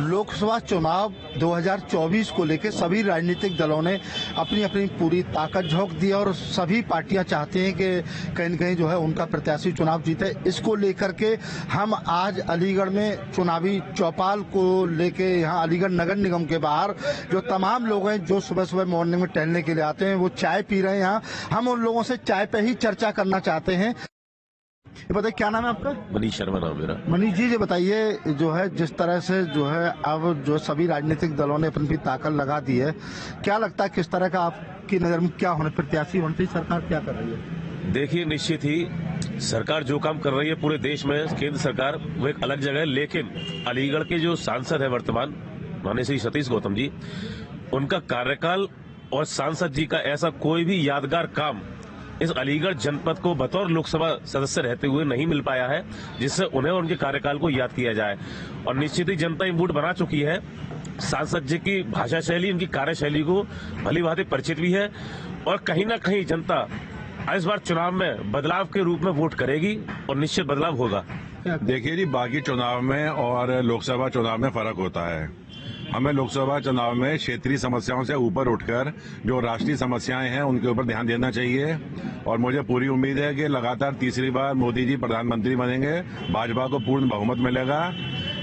लोकसभा चुनाव 2024 को लेकर सभी राजनीतिक दलों ने अपनी अपनी पूरी ताकत झोंक दी और सभी पार्टियां चाहती हैं कि कहीं न कहीं जो है उनका प्रत्याशी चुनाव जीते। इसको लेकर के हम आज अलीगढ़ में चुनावी चौपाल को लेके यहाँ अलीगढ़ नगर निगम के बाहर जो तमाम लोग हैं जो सुबह सुबह मॉर्निंग में टहलने के लिए आते हैं वो चाय पी रहे हैं। यहाँ हम उन लोगों से चाय पे ही चर्चा करना चाहते हैं। ये बताइए क्या नाम है आपका? मनीष शर्मा नाम मेरा। मनीष जी, ये बताइए जो है जिस तरह से जो है अब जो सभी राजनीतिक दलों ने अपनी ताकत लगा दी है, क्या लगता है किस तरह का आपकी नजर में क्या होने प्रत्याशी होने चाहिए? सरकार क्या कर रही है? देखिए, निश्चित ही सरकार जो काम कर रही है पूरे देश में, केंद्र सरकार वो एक अलग जगह है, लेकिन अलीगढ़ के जो सांसद है वर्तमान माननीय श्री सतीश गौतम जी, उनका कार्यकाल और सांसद जी का ऐसा कोई भी यादगार काम इस अलीगढ़ जनपद को बतौर लोकसभा सदस्य रहते हुए नहीं मिल पाया है जिससे उन्हें और उनके कार्यकाल को याद किया जाए। और निश्चित ही जनता इम्बूड बना चुकी है। सांसद जी की भाषा शैली, उनकी कार्यशैली को भली भांति परिचित भी है और कहीं ना कहीं जनता इस बार चुनाव में बदलाव के रूप में वोट करेगी और निश्चित बदलाव होगा। देखिए जी, बाकी चुनाव में और लोकसभा चुनाव में फर्क होता है। हमें लोकसभा चुनाव में क्षेत्रीय समस्याओं से ऊपर उठकर जो राष्ट्रीय समस्याएं हैं उनके ऊपर ध्यान देना चाहिए और मुझे पूरी उम्मीद है कि लगातार तीसरी बार मोदी जी प्रधानमंत्री बनेंगे, भाजपा को पूर्ण बहुमत मिलेगा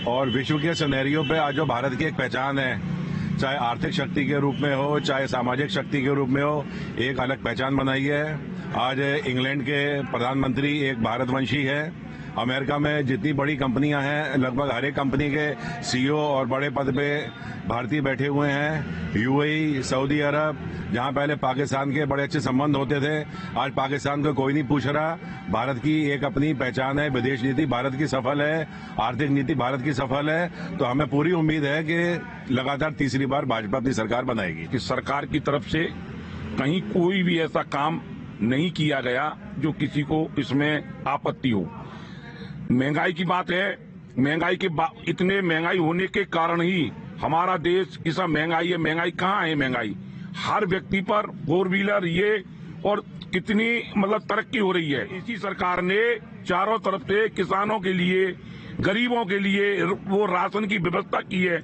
और विश्व के सिनेरियो पे आज जो भारत की एक पहचान है, चाहे आर्थिक शक्ति के रूप में हो चाहे सामाजिक शक्ति के रूप में हो, एक अलग पहचान बनाई है। आज इंग्लैंड के प्रधानमंत्री एक भारतवंशी है। अमेरिका में जितनी बड़ी कंपनियां हैं लगभग हर एक कंपनी के सीईओ और बड़े पद पे भारतीय बैठे हुए हैं। यूएई, सऊदी अरब, जहां पहले पाकिस्तान के बड़े अच्छे संबंध होते थे, आज पाकिस्तान को कोई नहीं पूछ रहा। भारत की एक अपनी पहचान है, विदेश नीति भारत की सफल है, आर्थिक नीति भारत की सफल है। तो हमें पूरी उम्मीद है कि लगातार तीसरी बार भाजपा अपनी सरकार बनाएगी। कि सरकार की तरफ से कहीं कोई भी ऐसा काम नहीं किया गया जो किसी को इसमें आपत्ति हो। महंगाई की बात है, इतने महंगाई होने के कारण ही हमारा देश इस महंगाई है। महंगाई कहाँ है? महंगाई हर व्यक्ति पर, 4 व्हीलर ये, और कितनी मतलब तरक्की हो रही है। इसी सरकार ने चारों तरफ से किसानों के लिए, गरीबों के लिए वो राशन की व्यवस्था की है।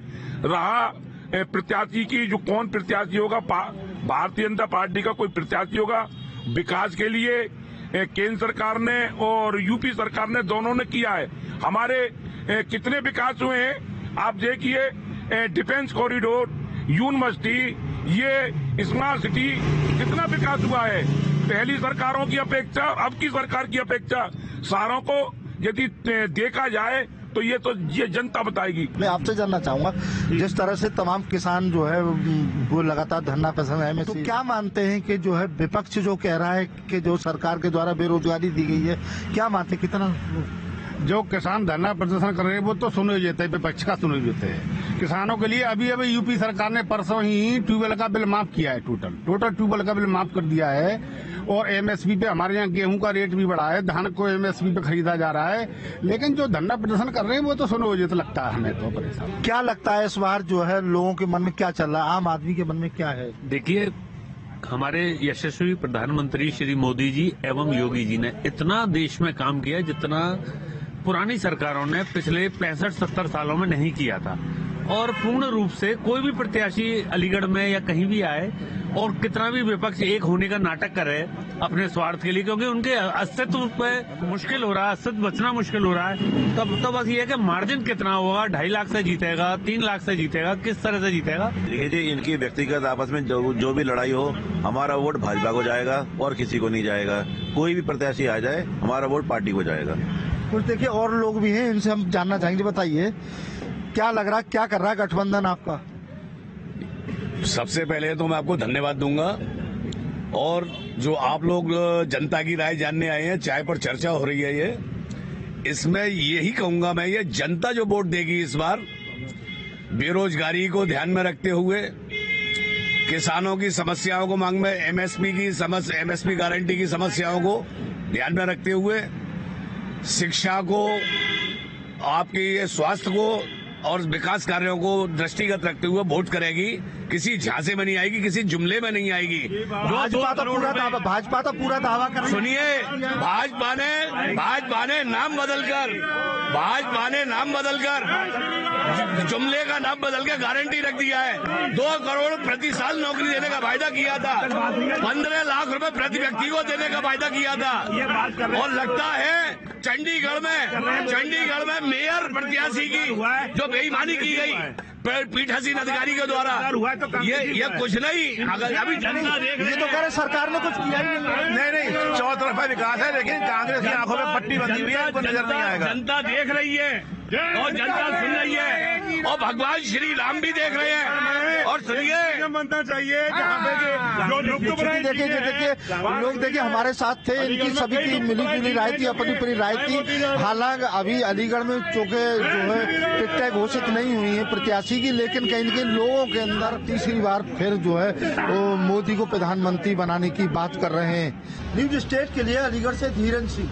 रहा प्रत्याशी की, जो कौन प्रत्याशी होगा, भारतीय जनता पार्टी का कोई प्रत्याशी होगा, विकास के लिए केंद्र सरकार ने और यूपी सरकार ने दोनों ने किया है। हमारे कितने विकास हुए हैं आप देखिए, डिफेंस कॉरिडोर, यूनिवर्सिटी, ये स्मार्ट सिटी, कितना विकास हुआ है पहली सरकारों की अपेक्षा, अब की सरकार की अपेक्षा। सारों को यदि देखा जाए तो ये जनता बताएगी। मैं आपसे जानना चाहूंगा, जिस तरह से तमाम किसान जो है वो लगातार धरना पसंद है, तो क्या मानते हैं कि जो है विपक्ष जो कह रहा है कि जो सरकार के द्वारा बेरोजगारी दी गई है, क्या मानते हैं कितना? जो किसान धरना प्रदर्शन कर रहे हैं वो तो सुने जाते हैं, विपक्ष का सुने जाते हैं। किसानों के लिए अभी यूपी सरकार ने परसों ही ट्यूबवेल का बिल माफ किया है। टोटल ट्यूबवेल का बिल माफ कर दिया है और एमएसपी पे हमारे यहाँ गेहूं का रेट भी बढ़ा है, धान को एमएसपी पे खरीदा जा रहा है। लेकिन जो धरना प्रदर्शन कर रहे हैं वो तो सुनो जाते लगता है हमें तो परेशान। क्या लगता है इस बार जो है लोगों के मन में क्या चल रहा है, आम आदमी के मन में क्या है? देखिए, हमारे यशस्वी प्रधानमंत्री श्री मोदी जी एवं योगी जी ने इतना देश में काम किया जितना पुरानी सरकारों ने पिछले 65-70 सालों में नहीं किया था। और पूर्ण रूप से कोई भी प्रत्याशी अलीगढ़ में या कहीं भी आए और कितना भी विपक्ष एक होने का नाटक करे अपने स्वार्थ के लिए, क्योंकि उनके अस्तित्व पे मुश्किल हो रहा है, अस्तित्व बचना मुश्किल हो रहा है। तब तो बस ये है कि मार्जिन कितना होगा, 2.5 लाख से जीतेगा, 3 लाख से जीतेगा, किस तरह से जीतेगा। देखिए जी, इनकी व्यक्तिगत आपस में जो भी लड़ाई हो, हमारा वोट भाजपा को जाएगा और किसी को नहीं जाएगा। कोई भी प्रत्याशी आ जाए, हमारा वोट पार्टी को जाएगा। कुछ देखिए और लोग भी हैं, इनसे हम जानना चाहेंगे। बताइए क्या लग रहा है, क्या कर रहा है गठबंधन आपका? सबसे पहले तो मैं आपको धन्यवाद दूंगा और जो आप लोग जनता की राय जानने आए हैं, चाय पर चर्चा हो रही है, ये इसमें यही कहूंगा मैं, ये जनता जो वोट देगी इस बार, बेरोजगारी को ध्यान में रखते हुए, किसानों की समस्याओं को मांग में, एमएसपी गारंटी की समस्याओं को ध्यान में रखते हुए, शिक्षा को, आपके स्वास्थ्य को और विकास कार्यों को दृष्टिगत रखते हुए वोट करेगी। किसी झांसे में नहीं आएगी, किसी जुमले में नहीं आएगी। भाजपा तो पूरा दावा कर, सुनिए, भाजपा ने नाम बदलकर भाजपा ने नाम बदलकर, जुमले का नाम बदल के गारंटी रख दिया है। 2 करोड़ प्रति साल नौकरी देने का वायदा किया था, 15 लाख रुपए प्रति व्यक्ति को देने का वायदा किया था। और लगता है चंडीगढ़ में मेयर प्रत्याशी की जो बेईमानी की गई पीठासीन अधिकारी के द्वारा, ये कुछ नहीं। अगर अभी जनता देख रही है, ये तो कह रहे सरकार ने कुछ किया ही नहीं, चौतरफा विकास है, लेकिन कांग्रेस की आंखों में पट्टी बंधी हुई है, नजर नहीं आएगा। जनता देख रही है और जनता सुन रही है, और भगवान श्री राम भी देख रहे हैं। और सुनिए, बनना चाहिए देखिए लोग देखिए हमारे साथ थे, इनकी सभी की मिली जुली राय थी, अपनी अपनी राय थी। हालांकि अभी अलीगढ़ में चौके जो है टिकटें घोषित नहीं हुई है प्रत्याशी की, लेकिन कहीं न कहीं लोगों के अंदर तीसरी बार फिर जो है वो मोदी को प्रधानमंत्री बनाने की बात कर रहे हैं। न्यूज स्टेट के लिए अलीगढ़ से धीरज सिंह।